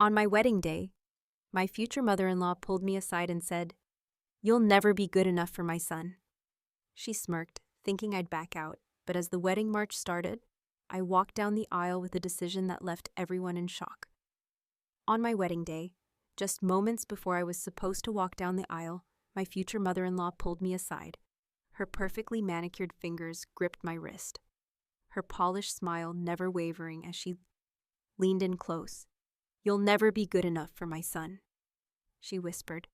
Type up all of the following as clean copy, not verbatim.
On my wedding day, my future mother-in-law pulled me aside and said, "You'll never be good enough for my son." She smirked, thinking I'd back out, but as the wedding march started, I walked down the aisle with a decision that left everyone in shock. On my wedding day, just moments before I was supposed to walk down the aisle, my future mother-in-law pulled me aside. Her perfectly manicured fingers gripped my wrist, her polished smile never wavering as she leaned in close. "You'll never be good enough for my son," she whispered,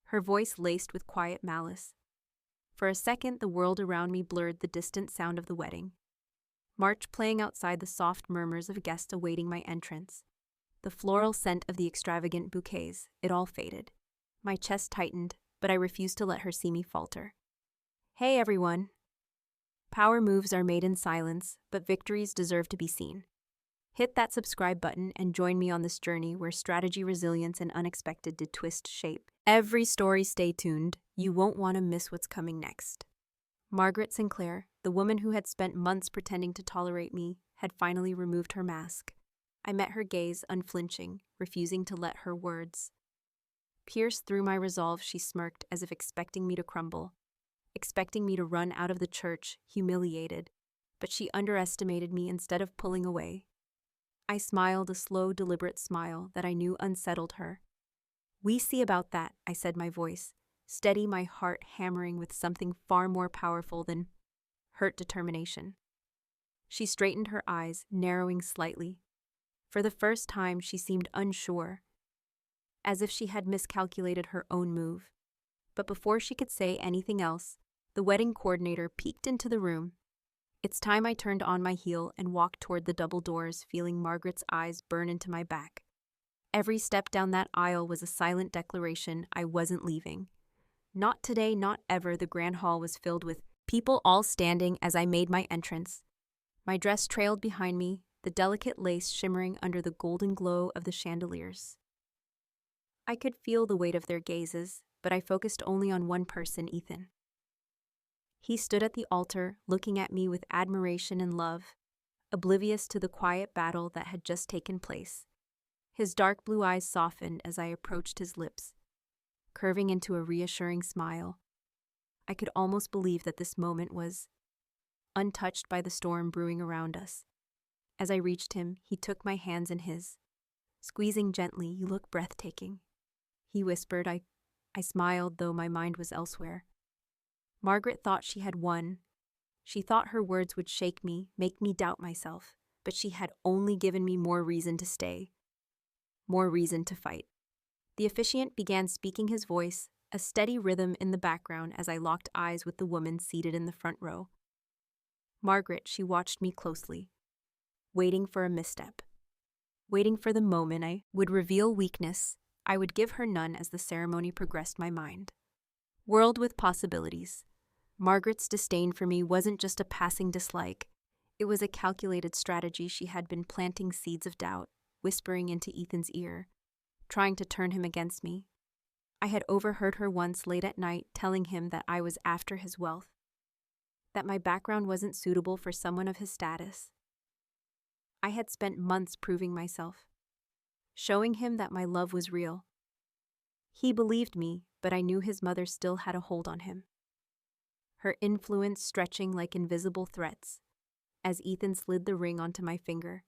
her voice laced with quiet malice. For a second, the world around me blurred the distant sound of the wedding march playing outside, the soft murmurs of guests awaiting my entrance, the floral scent of the extravagant bouquets. It all faded. My chest tightened, but I refused to let her see me falter. "Hey everyone. Power moves are made in silence, but victories deserve to be seen. Hit that subscribe button and join me on this journey where strategy, resilience, and unexpected did twist shape. Every story, stay tuned. You won't want to miss what's coming next." Margaret Sinclair, the woman who had spent months pretending to tolerate me, had finally removed her mask. I met her gaze unflinching, refusing to let her words pierce through my resolve. She smirked as if expecting me to crumble, expecting me to run out of the church, humiliated, but she underestimated me instead of pulling away. I smiled, a slow, deliberate smile that I knew unsettled her. "We see about that," I said, my voice steady, my heart hammering with something far more powerful than hurt determination. She straightened her eyes, narrowing slightly. For the first time, she seemed unsure, as if she had miscalculated her own move. But before she could say anything else, the wedding coordinator peeked into the room. It's time. I turned on my heel and walked toward the double doors, feeling Margaret's eyes burn into my back. Every step down that aisle was a silent declaration I wasn't leaving. Not today, not ever. The grand hall was filled with people, all standing as I made my entrance. My dress trailed behind me, the delicate lace shimmering under the golden glow of the chandeliers. I could feel the weight of their gazes, but I focused only on one person, Ethan. He stood at the altar, looking at me with admiration and love, oblivious to the quiet battle that had just taken place. His dark blue eyes softened as I approached his lips, curving into a reassuring smile. I could almost believe that this moment was untouched by the storm brewing around us. As I reached him, he took my hands in his, squeezing gently. "You look breathtaking," he whispered. I smiled, though my mind was elsewhere. Margaret thought she had won. She thought her words would shake me, make me doubt myself, but she had only given me more reason to stay, more reason to fight. The officiant began speaking, his voice a steady rhythm in the background as I locked eyes with the woman seated in the front row. Margaret, she watched me closely, waiting for a misstep, waiting for the moment I would reveal weakness. I would give her none. As the ceremony progressed, my mind whirled with possibilities. Margaret's disdain for me wasn't just a passing dislike. It was a calculated strategy. She had been planting seeds of doubt, whispering into Ethan's ear, trying to turn him against me. I had overheard her once late at night telling him that I was after his wealth, that my background wasn't suitable for someone of his status. I had spent months proving myself, showing him that my love was real. He believed me, but I knew his mother still had a hold on him, her influence stretching like invisible threats. As Ethan slid the ring onto my finger,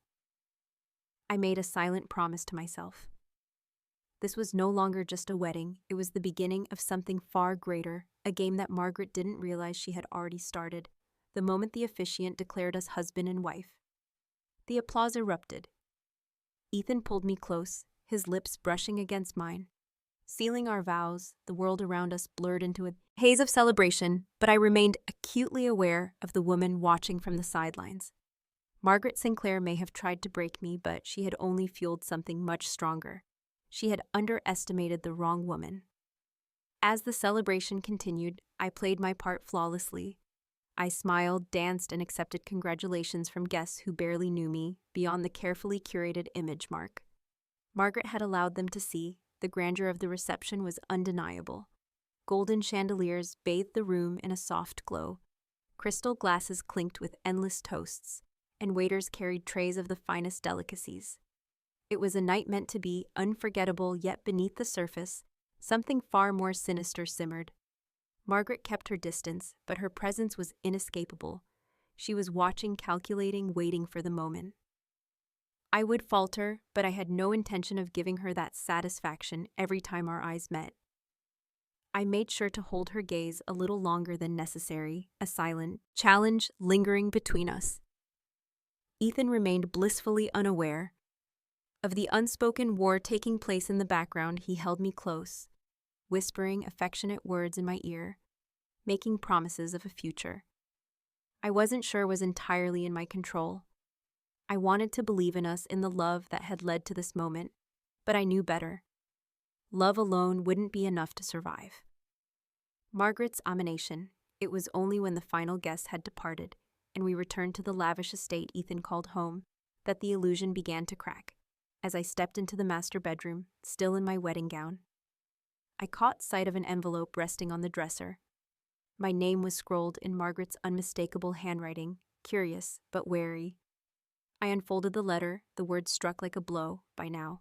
I made a silent promise to myself. This was no longer just a wedding, it was the beginning of something far greater, a game that Margaret didn't realize she had already started. The moment the officiant declared us husband and wife, the applause erupted. Ethan pulled me close, his lips brushing against mine. Sealing our vows, the world around us blurred into a haze of celebration, but I remained acutely aware of the woman watching from the sidelines. Margaret Sinclair may have tried to break me, but she had only fueled something much stronger. She had underestimated the wrong woman. As the celebration continued, I played my part flawlessly. I smiled, danced, and accepted congratulations from guests who barely knew me beyond the carefully curated image mark Margaret had allowed them to see. The grandeur of the reception was undeniable. Golden chandeliers bathed the room in a soft glow. Crystal glasses clinked with endless toasts, and waiters carried trays of the finest delicacies. It was a night meant to be unforgettable, yet beneath the surface, something far more sinister simmered. Margaret kept her distance, but her presence was inescapable. She was watching, calculating, waiting for the moment. I would falter, but I had no intention of giving her that satisfaction every time our eyes met. I made sure to hold her gaze a little longer than necessary, a silent challenge lingering between us. Ethan remained blissfully unaware of the unspoken war taking place in the background. He held me close, whispering affectionate words in my ear, making promises of a future I wasn't sure was entirely in my control. I wanted to believe in us, in the love that had led to this moment, but I knew better. Love alone wouldn't be enough to survive. Margaret's emanation. It was only when the final guest had departed, and we returned to the lavish estate Ethan called home, that the illusion began to crack. As I stepped into the master bedroom, still in my wedding gown, I caught sight of an envelope resting on the dresser. My name was scrolled in Margaret's unmistakable handwriting, curious but wary. I unfolded the letter, the words struck like a blow by now.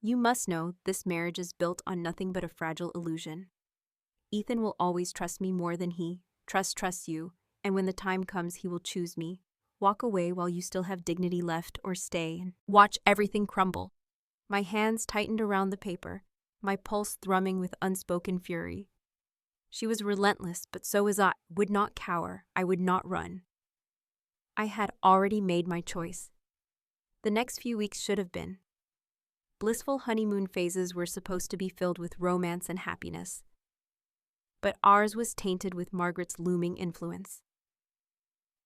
You must know this marriage is built on nothing but a fragile illusion. Ethan will always trust me more than he trusts you, and when the time comes he will choose me. Walk away while you still have dignity left, or stay and watch everything crumble. My hands tightened around the paper, my pulse thrumming with unspoken fury. She was relentless, but so was I. Would not cower, I would not run. I had already made my choice. The next few weeks should have been. Blissful honeymoon phases were supposed to be filled with romance and happiness. But ours was tainted with Margaret's looming influence.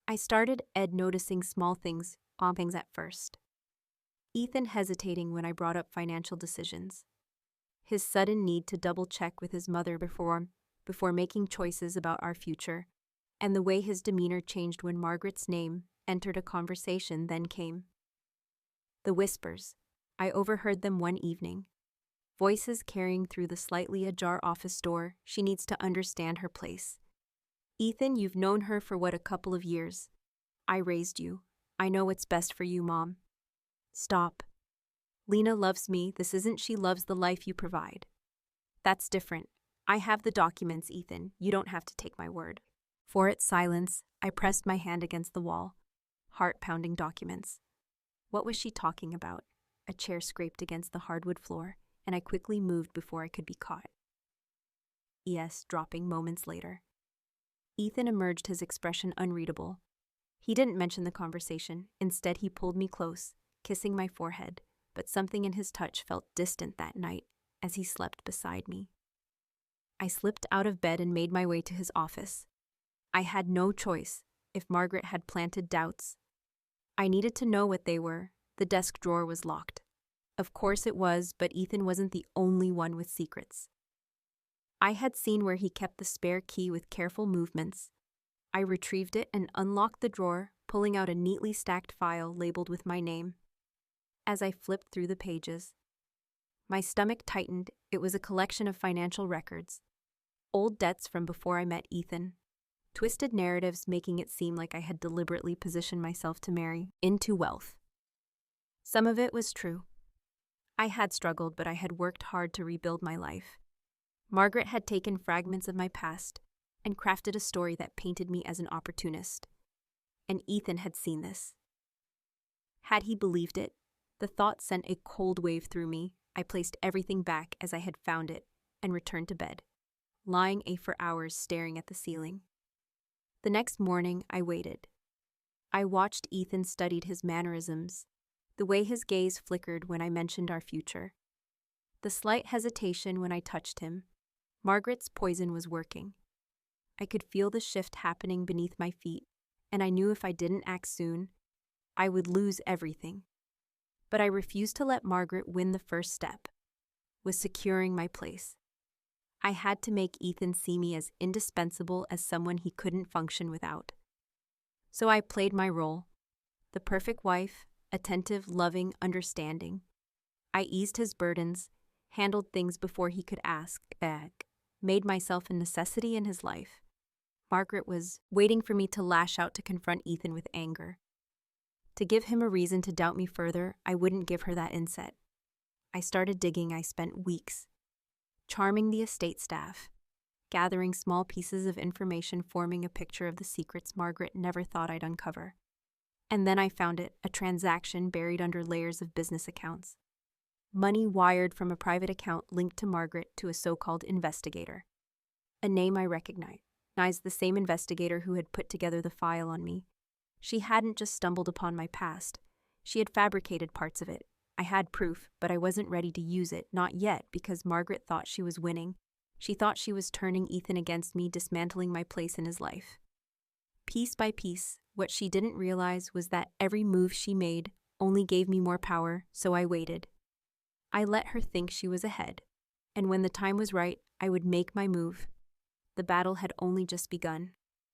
I started noticing small things at first. Ethan hesitating when I brought up financial decisions. His sudden need to double-check with his mother before making choices about our future, and the way his demeanor changed when Margaret's name entered a conversation then came. The whispers. I overheard them one evening. Voices carrying through the slightly ajar office door. She needs to understand her place. Ethan, you've known her for a couple of years. I raised you. I know what's best for you, Mom. Stop. Lena loves me. This isn't she loves the life you provide. That's different. I have the documents, Ethan. You don't have to take my word. For its silence, I pressed my hand against the wall. Heart-pounding documents. What was she talking about? A chair scraped against the hardwood floor, and I quickly moved before I could be caught. ES dropping moments later. Ethan emerged, his expression unreadable. He didn't mention the conversation. Instead, he pulled me close, kissing my forehead, but something in his touch felt distant that night as he slept beside me. I slipped out of bed and made my way to his office. I had no choice if Margaret had planted doubts. I needed to know what they were. The desk drawer was locked. Of course it was, but Ethan wasn't the only one with secrets. I had seen where he kept the spare key with careful movements. I retrieved it and unlocked the drawer, pulling out a neatly stacked file labeled with my name. As I flipped through the pages, my stomach tightened. It was a collection of financial records. Old debts from before I met Ethan. Twisted narratives making it seem like I had deliberately positioned myself to marry into wealth. Some of it was true. I had struggled, but I had worked hard to rebuild my life. Margaret had taken fragments of my past and crafted a story that painted me as an opportunist. And Ethan had seen this. Had he believed it? The thought sent a cold wave through me. I placed everything back as I had found it and returned to bed, lying for hours staring at the ceiling. The next morning, I waited. I watched Ethan, studied his mannerisms, the way his gaze flickered when I mentioned our future, the slight hesitation when I touched him. Margaret's poison was working. I could feel the shift happening beneath my feet, and I knew if I didn't act soon, I would lose everything. But I refused to let Margaret win. The first step was securing my place. I had to make Ethan see me as indispensable, as someone he couldn't function without. So I played my role, the perfect wife, attentive, loving, understanding. I eased his burdens, handled things before he could ask back, made myself a necessity in his life. Margaret was waiting for me to lash out, to confront Ethan with anger, To give him a reason to doubt me further, I wouldn't give her that inset. I started digging. I spent weeks charming the estate staff, gathering small pieces of information, forming a picture of the secrets Margaret never thought I'd uncover. And then I found it, a transaction buried under layers of business accounts. Money wired from a private account linked to Margaret to a so-called investigator. A name I recognized, the same investigator who had put together the file on me. She hadn't just stumbled upon my past. She had fabricated parts of it. I had proof, but I wasn't ready to use it, not yet, because Margaret thought she was winning. She thought she was turning Ethan against me, dismantling my place in his life. Piece by piece, what she didn't realize was that every move she made only gave me more power, so I waited. I let her think she was ahead, and when the time was right, I would make my move. The battle had only just begun.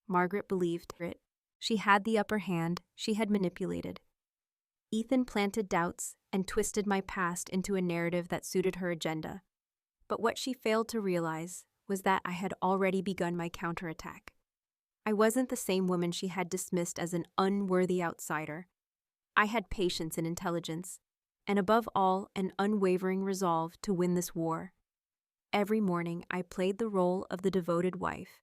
Margaret believed it. She had the upper hand. She had manipulated. Ethan planted doubts and twisted my past into a narrative that suited her agenda. But what she failed to realize was that I had already begun my counterattack. I wasn't the same woman she had dismissed as an unworthy outsider. I had patience and intelligence, and above all, an unwavering resolve to win this war. Every morning, I played the role of the devoted wife.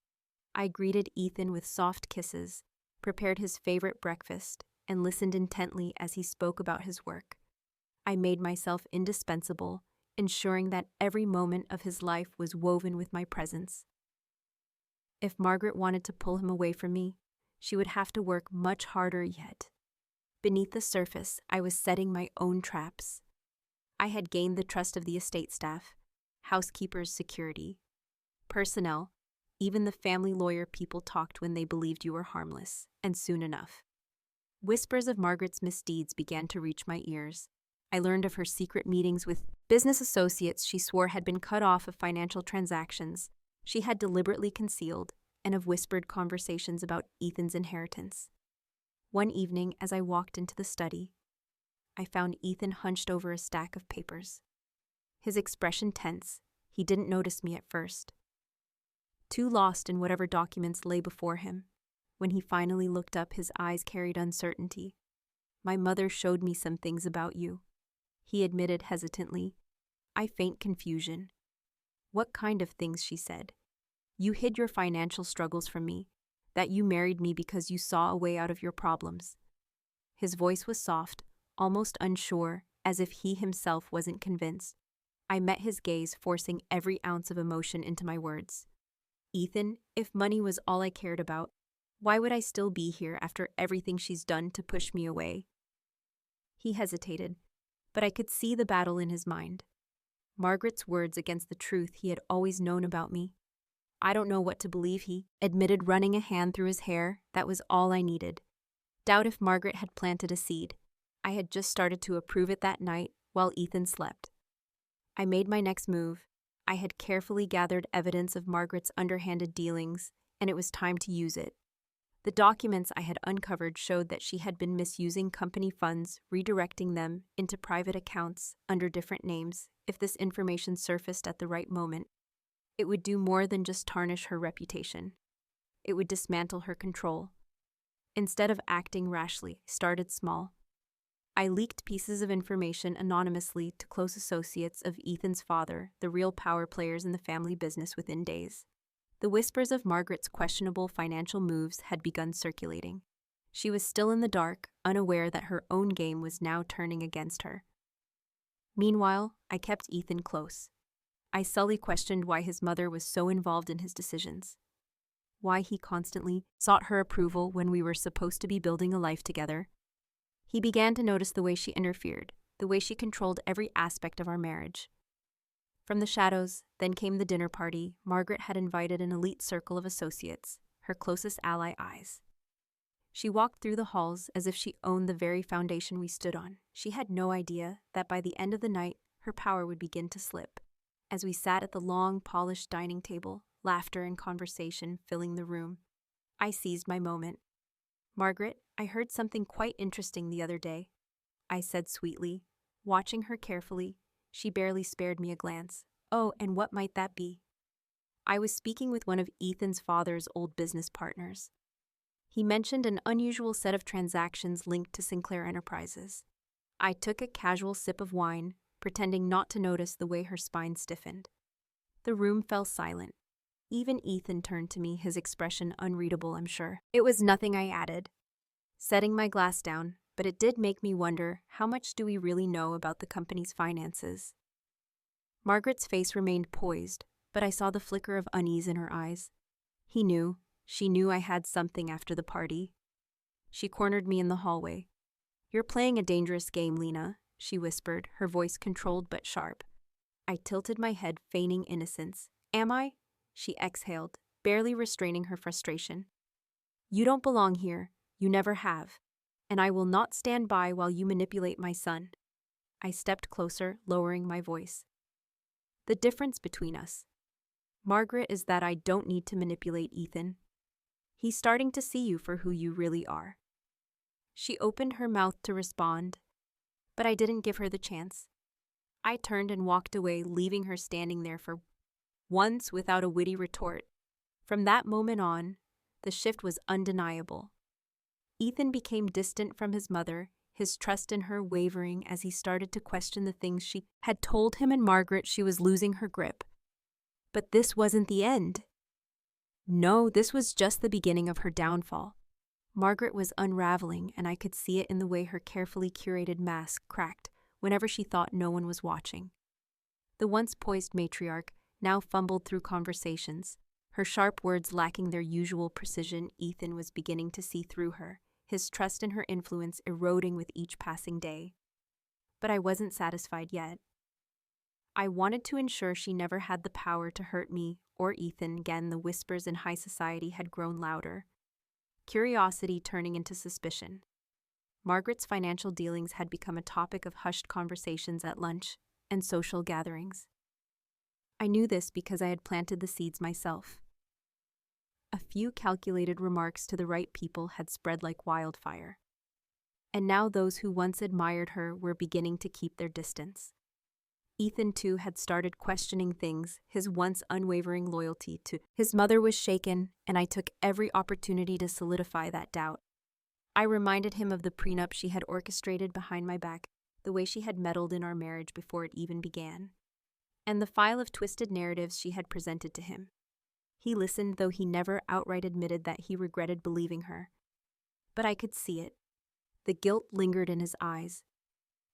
I greeted Ethan with soft kisses, prepared his favorite breakfast, and listened intently as he spoke about his work. I made myself indispensable, ensuring that every moment of his life was woven with my presence. If Margaret wanted to pull him away from me, she would have to work much harder yet. Beneath the surface, I was setting my own traps. I had gained the trust of the estate staff, housekeepers, security, personnel, even the family lawyer people talked when they believed you were harmless, and soon enough. Whispers of Margaret's misdeeds began to reach my ears. I learned of her secret meetings with business associates she swore had been cut off, of financial transactions she had deliberately concealed, and of whispered conversations about Ethan's inheritance. One evening, as I walked into the study, I found Ethan hunched over a stack of papers. His expression tense. He didn't notice me at first, too lost in whatever documents lay before him. When he finally looked up, his eyes carried uncertainty. "My mother showed me some things about you," he admitted hesitantly. I feigned confusion. "What kind of things?" she said. "You hid your financial struggles from me, that you married me because you saw a way out of your problems." His voice was soft, almost unsure, as if he himself wasn't convinced. I met his gaze, forcing every ounce of emotion into my words. "Ethan, if money was all I cared about, why would I still be here after everything she's done to push me away?" He hesitated, but I could see the battle in his mind. Margaret's words against the truth he had always known about me. "I don't know what to believe," he admitted, running a hand through his hair. That was all I needed. Doubt if Margaret had planted a seed. I had just started to approve it that night while Ethan slept. I made my next move. I had carefully gathered evidence of Margaret's underhanded dealings, and it was time to use it. The documents I had uncovered showed that she had been misusing company funds, redirecting them into private accounts under different names. If this information surfaced at the right moment, it would do more than just tarnish her reputation. It would dismantle her control. Instead of acting rashly, I started small. I leaked pieces of information anonymously to close associates of Ethan's father, the real power players in the family business, within days. The whispers of Margaret's questionable financial moves had begun circulating. She was still in the dark, unaware that her own game was now turning against her. Meanwhile, I kept Ethan close. I subtly questioned why his mother was so involved in his decisions. Why he constantly sought her approval when we were supposed to be building a life together. He began to notice the way she interfered, the way she controlled every aspect of our marriage. From the shadows, then came the dinner party. Margaret had invited an elite circle of associates, her closest ally eyes. She walked through the halls as if she owned the very foundation we stood on. She had no idea that by the end of the night, her power would begin to slip. As we sat at the long, polished dining table, laughter and conversation filling the room, I seized my moment. "Margaret, I heard something quite interesting the other day," I said sweetly. Watching her carefully, she barely spared me a glance. "Oh, and what might that be?" I was speaking with one of Ethan's father's old business partners. He mentioned an unusual set of transactions linked to Sinclair Enterprises. I took a casual sip of wine, pretending not to notice the way her spine stiffened. The room fell silent. Even Ethan turned to me, his expression unreadable, I'm sure. It was nothing, I added, setting my glass down, but it did make me wonder, how much do we really know about the company's finances? Margaret's face remained poised, but I saw the flicker of unease in her eyes. She knew I had something after the party. She cornered me in the hallway. "You're playing a dangerous game, Lena," she whispered, her voice controlled but sharp. I tilted my head, feigning innocence. "Am I?" She exhaled, barely restraining her frustration. "You don't belong here. You never have. And I will not stand by while you manipulate my son." I stepped closer, lowering my voice. "The difference between us, Margaret, is that I don't need to manipulate Ethan. He's starting to see you for who you really are." She opened her mouth to respond, but I didn't give her the chance. I turned and walked away, leaving her standing there for once without a witty retort. From that moment on, the shift was undeniable. Ethan became distant from his mother, his trust in her wavering as he started to question the things she had told him, and Margaret, she was losing her grip. But this wasn't the end. No, this was just the beginning of her downfall. Margaret was unraveling, and I could see it in the way her carefully curated mask cracked whenever she thought no one was watching. The once poised matriarch now fumbled through conversations. Her sharp words lacking their usual precision, Ethan was beginning to see through her, his trust in her influence eroding with each passing day. But I wasn't satisfied yet. I wanted to ensure she never had the power to hurt me or Ethan again. The whispers in high society had grown louder, curiosity turning into suspicion. Margaret's financial dealings had become a topic of hushed conversations at lunch and social gatherings. I knew this because I had planted the seeds myself. A few calculated remarks to the right people had spread like wildfire. And now those who once admired her were beginning to keep their distance. Ethan, too, had started questioning things. His once unwavering loyalty to his mother was shaken, and I took every opportunity to solidify that doubt. I reminded him of the prenup she had orchestrated behind my back, the way she had meddled in our marriage before it even began, and the file of twisted narratives she had presented to him. He listened, though he never outright admitted that he regretted believing her. But I could see it. The guilt lingered in his eyes.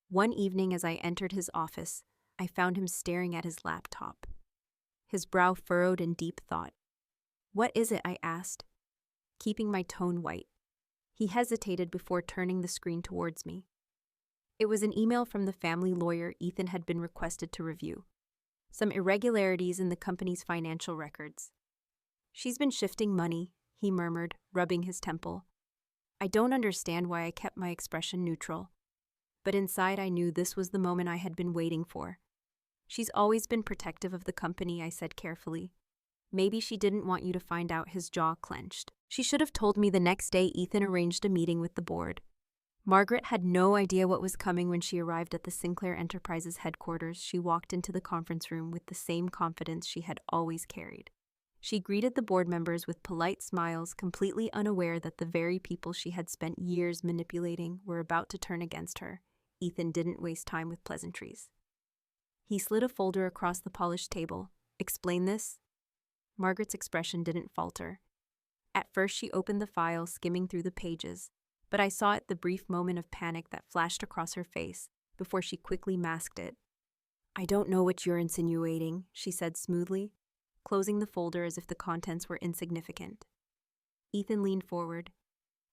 One evening as I entered his office, I found him staring at his laptop, his brow furrowed in deep thought. "What is it?" I asked, keeping my tone white. He hesitated before turning the screen towards me. It was an email from the family lawyer Ethan had been requested to review. Some irregularities in the company's financial records. "She's been shifting money," he murmured, rubbing his temple. I don't understand why I kept my expression neutral, but inside I knew this was the moment I had been waiting for. "She's always been protective of the company," I said carefully. "Maybe she didn't want you to find out." His jaw clenched. "She should have told me." The next day, Ethan arranged a meeting with the board. Margaret had no idea what was coming when she arrived at the Sinclair Enterprises headquarters. She walked into the conference room with the same confidence she had always carried. She greeted the board members with polite smiles, completely unaware that the very people she had spent years manipulating were about to turn against her. Ethan didn't waste time with pleasantries. He slid a folder across the polished table. "Explain this?" Margaret's expression didn't falter. At first she opened the file, skimming through the pages, but I saw the brief moment of panic that flashed across her face before she quickly masked it. "I don't know what you're insinuating," she said smoothly, closing the folder as if the contents were insignificant. Ethan leaned forward.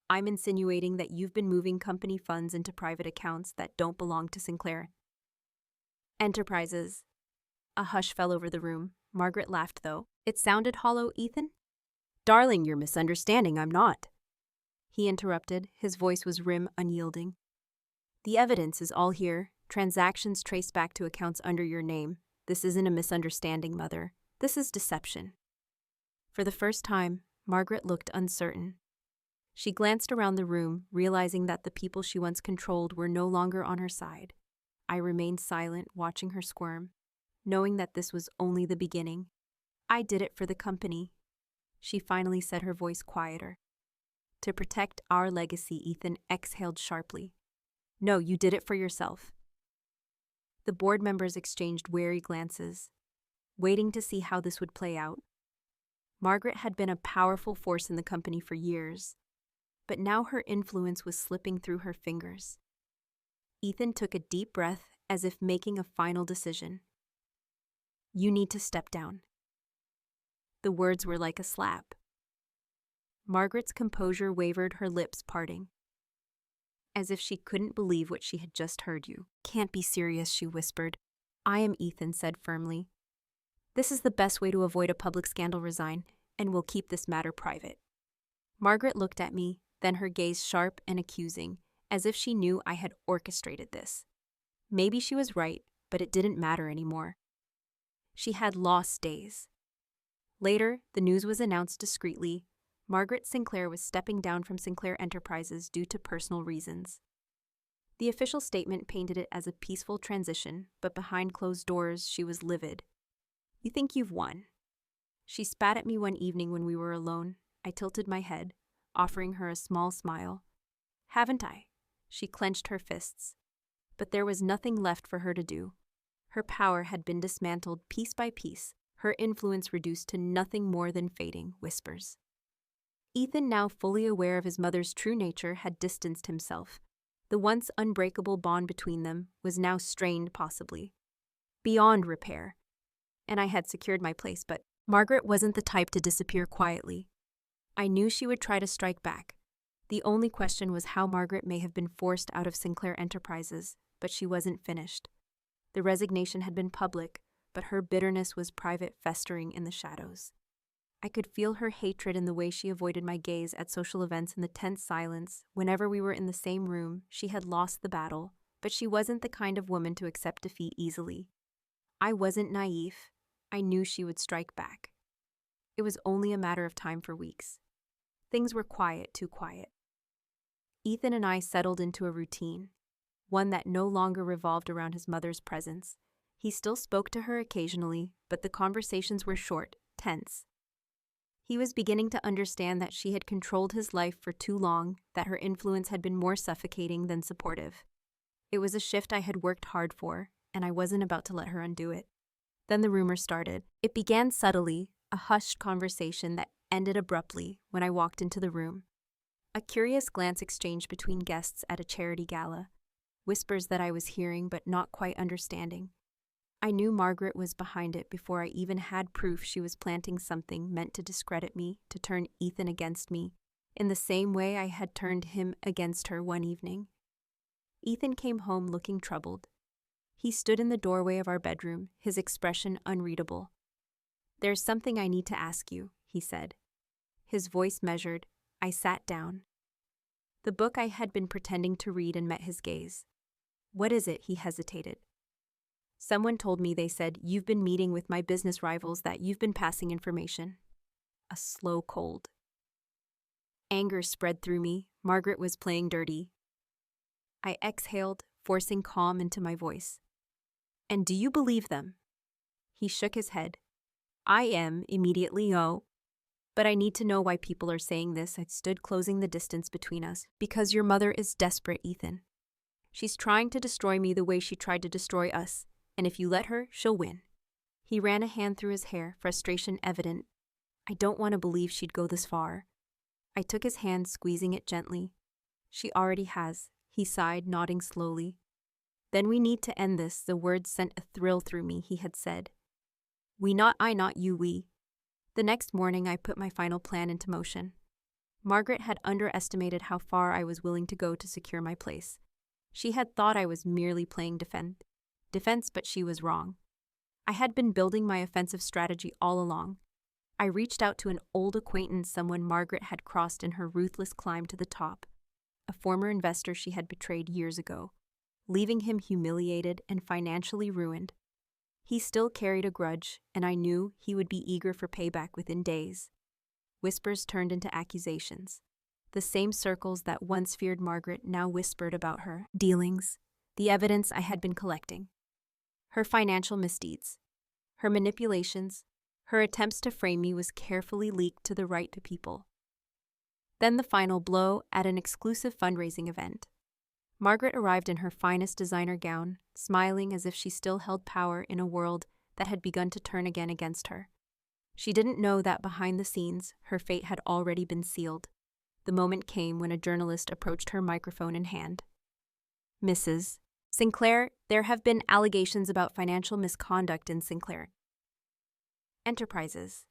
"I'm insinuating that you've been moving company funds into private accounts that don't belong to Sinclair Enterprises." A hush fell over the room. Margaret laughed, though. It sounded hollow. "Ethan?" "Darling, you're misunderstanding. I'm not." He interrupted. His voice was unyielding. "The evidence is all here. Transactions traced back to accounts under your name. This isn't a misunderstanding, Mother. This is deception." For the first time, Margaret looked uncertain. She glanced around the room, realizing that the people she once controlled were no longer on her side. I remained silent, watching her squirm, knowing that this was only the beginning. "I did it for the company," she finally said, her voice quieter. To protect our legacy, Ethan exhaled sharply. No, you did it for yourself. The board members exchanged wary glances, waiting to see how this would play out. Margaret had been a powerful force in the company for years, but now her influence was slipping through her fingers. Ethan took a deep breath as if making a final decision. You need to step down. The words were like a slap. Margaret's composure wavered, her lips parting, as if she couldn't believe what she had just heard. You can't be serious, she whispered. I am, Ethan said firmly. This is the best way to avoid a public scandal. Resign, and we'll keep this matter private. Margaret looked at me, then her gaze sharp and accusing, as if she knew I had orchestrated this. Maybe she was right, but it didn't matter anymore. She had lost days. Later, the news was announced discreetly. Margaret Sinclair was stepping down from Sinclair Enterprises due to personal reasons. The official statement painted it as a peaceful transition, but behind closed doors, she was livid. You think you've won? She spat at me one evening when we were alone. I tilted my head, offering her a small smile. Haven't I? She clenched her fists. But there was nothing left for her to do. Her power had been dismantled piece by piece, her influence reduced to nothing more than fading whispers. Ethan, now fully aware of his mother's true nature, had distanced himself. The once unbreakable bond between them was now strained, possibly beyond repair. And I had secured my place, but Margaret wasn't the type to disappear quietly. I knew she would try to strike back. The only question was how Margaret may have been forced out of Sinclair Enterprises, but she wasn't finished. The resignation had been public, but her bitterness was private, festering in the shadows. I could feel her hatred in the way she avoided my gaze at social events, in the tense silence. Whenever we were in the same room, she had lost the battle, but she wasn't the kind of woman to accept defeat easily. I wasn't naive. I knew she would strike back. It was only a matter of time. For weeks, things were quiet, too quiet. Ethan and I settled into a routine, one that no longer revolved around his mother's presence. He still spoke to her occasionally, but the conversations were short, tense. He was beginning to understand that she had controlled his life for too long, that her influence had been more suffocating than supportive. It was a shift I had worked hard for, and I wasn't about to let her undo it. Then the rumor started. It began subtly, a hushed conversation that ended abruptly when I walked into the room. A curious glance exchanged between guests at a charity gala, whispers that I was hearing but not quite understanding. I knew Margaret was behind it before I even had proof. She was planting something meant to discredit me, to turn Ethan against me, in the same way I had turned him against her one evening. Ethan came home looking troubled. He stood in the doorway of our bedroom, his expression unreadable. There's something I need to ask you, he said. His voice measured. I sat down. The book I had been pretending to read and met his gaze. What is it? He hesitated. Someone told me, they said, you've been meeting with my business rivals, that you've been passing information. A slow cold. Anger spread through me. Margaret was playing dirty. I exhaled, forcing calm into my voice. And do you believe them? He shook his head. I am, immediately. Oh. But I need to know why people are saying this. I stood, closing the distance between us. Because your mother is desperate, Ethan. She's trying to destroy me the way she tried to destroy us. And if you let her, she'll win. He ran a hand through his hair, frustration evident. I don't want to believe she'd go this far. I took his hand, squeezing it gently. She already has, he sighed, nodding slowly. Then we need to end this. The words sent a thrill through me. He had said, we, not I, not you, we. The next morning, I put my final plan into motion. Margaret had underestimated how far I was willing to go to secure my place. She had thought I was merely playing defense, but she was wrong. I had been building my offensive strategy all along. I reached out to an old acquaintance, someone Margaret had crossed in her ruthless climb to the top, a former investor she had betrayed years ago, leaving him humiliated and financially ruined. He still carried a grudge, and I knew he would be eager for payback within days. Whispers turned into accusations. The same circles that once feared Margaret now whispered about her dealings, the evidence I had been collecting. Her financial misdeeds, her manipulations, her attempts to frame me was carefully leaked to the right people. Then the final blow at an exclusive fundraising event. Margaret arrived in her finest designer gown, smiling as if she still held power in a world that had begun to turn again against her. She didn't know that behind the scenes, her fate had already been sealed. The moment came when a journalist approached her, microphone in hand. Mrs. Sinclair, there have been allegations about financial misconduct in Sinclair Enterprises.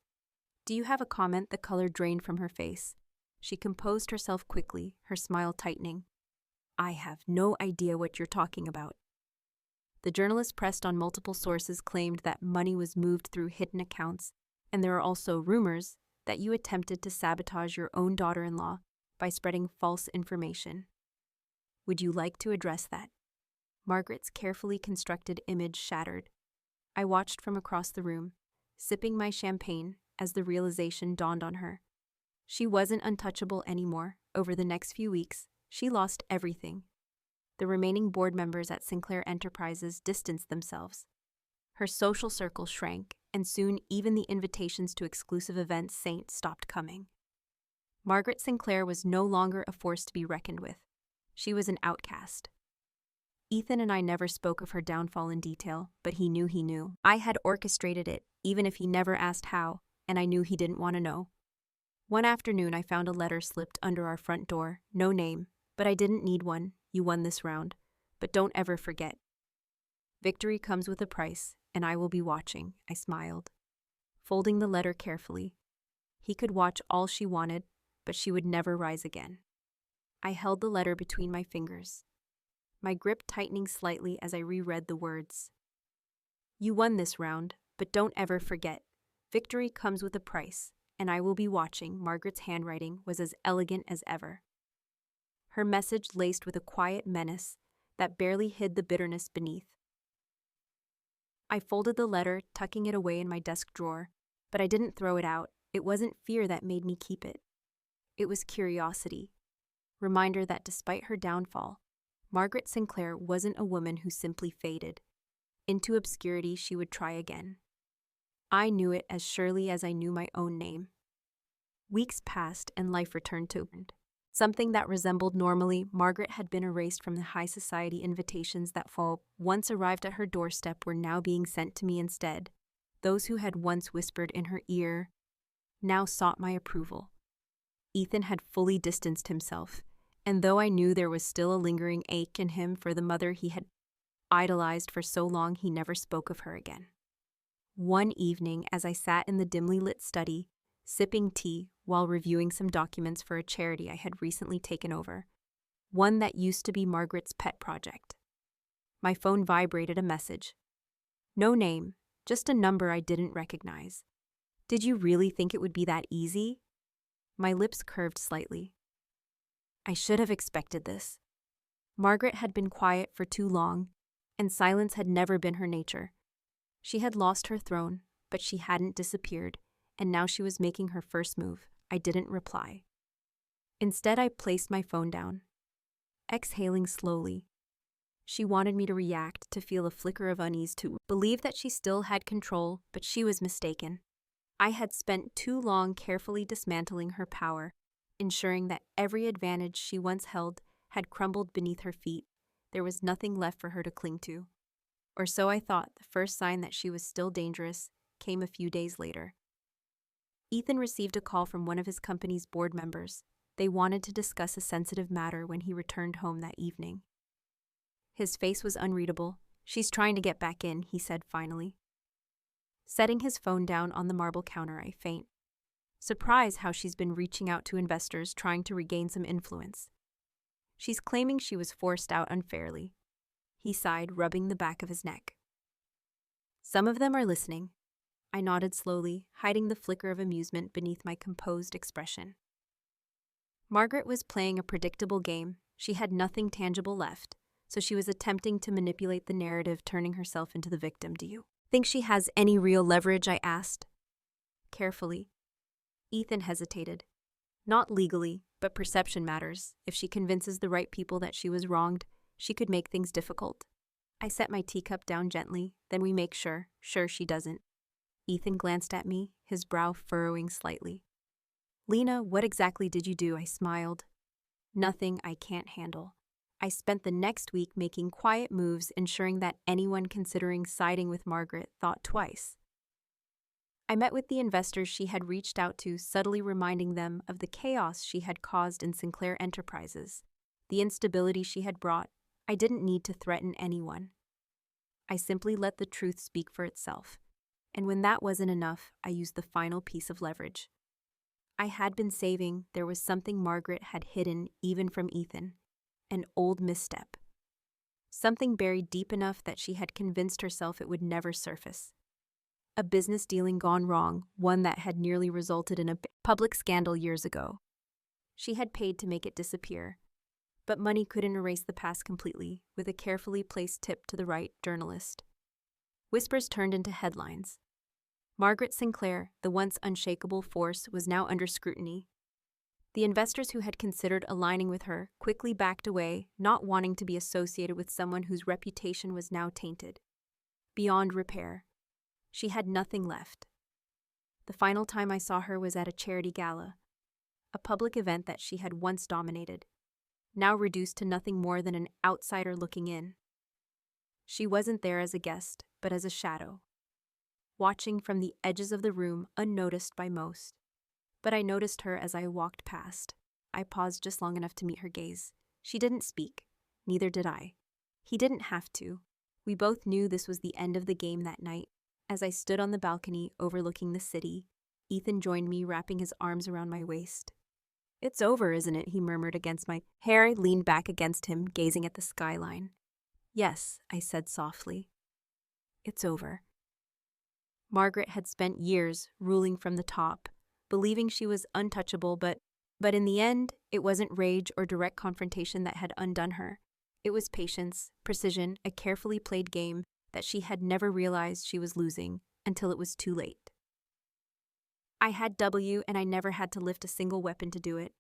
Do you have a comment? The color drained from her face. She composed herself quickly, her smile tightening. I have no idea what you're talking about. The journalist pressed on. Multiple sources claimed that money was moved through hidden accounts, and there are also rumors that you attempted to sabotage your own daughter-in-law by spreading false information. Would you like to address that? Margaret's carefully constructed image shattered. I watched from across the room, sipping my champagne as the realization dawned on her. She wasn't untouchable anymore. Over the next few weeks, she lost everything. The remaining board members at Sinclair Enterprises distanced themselves. Her social circle shrank, and soon even the invitations to exclusive events stopped coming. Margaret Sinclair was no longer a force to be reckoned with. She was an outcast. Ethan and I never spoke of her downfall in detail, but he knew. I had orchestrated it, even if he never asked how, and I knew he didn't want to know. One afternoon, I found a letter slipped under our front door. No name, but I didn't need one. You won this round. But don't ever forget. Victory comes with a price, and I will be watching, I smiled, folding the letter carefully. He could watch all she wanted, but she would never rise again. I held the letter between my fingers, my grip tightening slightly as I reread the words. You won this round, but don't ever forget. Victory comes with a price, and I will be watching. Margaret's handwriting was as elegant as ever. Her message laced with a quiet menace that barely hid the bitterness beneath. I folded the letter, tucking it away in my desk drawer, but I didn't throw it out. It wasn't fear that made me keep it. It was curiosity. Reminder that despite her downfall, Margaret Sinclair wasn't a woman who simply faded. Into obscurity, she would try again. I knew it as surely as I knew my own name. Weeks passed and life returned to something that resembled normally. Margaret had been erased from the high society invitations that fall once arrived at her doorstep were now being sent to me instead. Those who had once whispered in her ear now sought my approval. Ethan had fully distanced himself, and though I knew there was still a lingering ache in him for the mother he had idolized for so long, he never spoke of her again. One evening, as I sat in the dimly lit study, sipping tea while reviewing some documents for a charity I had recently taken over, one that used to be Margaret's pet project, my phone vibrated. A message. No name, just a number I didn't recognize. Did you really think it would be that easy? My lips curved slightly. I should have expected this. Margaret had been quiet for too long, and silence had never been her nature. She had lost her throne, but she hadn't disappeared, and now she was making her first move. I didn't reply. Instead, I placed my phone down, exhaling slowly. She wanted me to react, to feel a flicker of unease, to believe that she still had control, but she was mistaken. I had spent too long carefully dismantling her power, ensuring that every advantage she once held had crumbled beneath her feet. There was nothing left for her to cling to. Or so I thought. The first sign that she was still dangerous came a few days later. Ethan received a call from one of his company's board members. They wanted to discuss a sensitive matter when he returned home that evening. His face was unreadable. She's trying to get back in, he said finally. Setting his phone down on the marble counter, I faint. Surprised how she's been reaching out to investors, trying to regain some influence. She's claiming she was forced out unfairly. He sighed, rubbing the back of his neck. Some of them are listening. I nodded slowly, hiding the flicker of amusement beneath my composed expression. Margaret was playing a predictable game. She had nothing tangible left, so she was attempting to manipulate the narrative, turning herself into the victim. Do you think she has any real leverage? I asked. Carefully. Ethan hesitated. Not legally, but perception matters. If she convinces the right people that she was wronged, she could make things difficult. I set my teacup down gently, then we make sure she doesn't. Ethan glanced at me, his brow furrowing slightly. Lena, what exactly did you do? I smiled. Nothing I can't handle. I spent the next week making quiet moves, ensuring that anyone considering siding with Margaret thought twice. I met with the investors she had reached out to, subtly reminding them of the chaos she had caused in Sinclair Enterprises, the instability she had brought. I didn't need to threaten anyone. I simply let the truth speak for itself. And when that wasn't enough, I used the final piece of leverage. I had been saving. There was something Margaret had hidden even from Ethan, an old misstep. Something buried deep enough that she had convinced herself it would never surface. A business dealing gone wrong, one that had nearly resulted in a public scandal years ago. She had paid to make it disappear, but money couldn't erase the past completely, with a carefully placed tip to the right journalist. Whispers turned into headlines. Margaret Sinclair, the once unshakable force, was now under scrutiny. The investors who had considered aligning with her quickly backed away, not wanting to be associated with someone whose reputation was now tainted beyond repair. She had nothing left. The final time I saw her was at a charity gala, a public event that she had once dominated, now reduced to nothing more than an outsider looking in. She wasn't there as a guest, but as a shadow, watching from the edges of the room, unnoticed by most. But I noticed her as I walked past. I paused just long enough to meet her gaze. She didn't speak. Neither did I. He didn't have to. We both knew this was the end of the game that night. As I stood on the balcony overlooking the city, Ethan joined me, wrapping his arms around my waist. "It's over, isn't it?" he murmured against my hair. I leaned back against him, gazing at the skyline. "Yes," I said softly. "It's over." Margaret had spent years ruling from the top, believing she was untouchable, but in the end, it wasn't rage or direct confrontation that had undone her. It was patience, precision, a carefully played game that she had never realized she was losing until it was too late. I had W, and I never had to lift a single weapon to do it.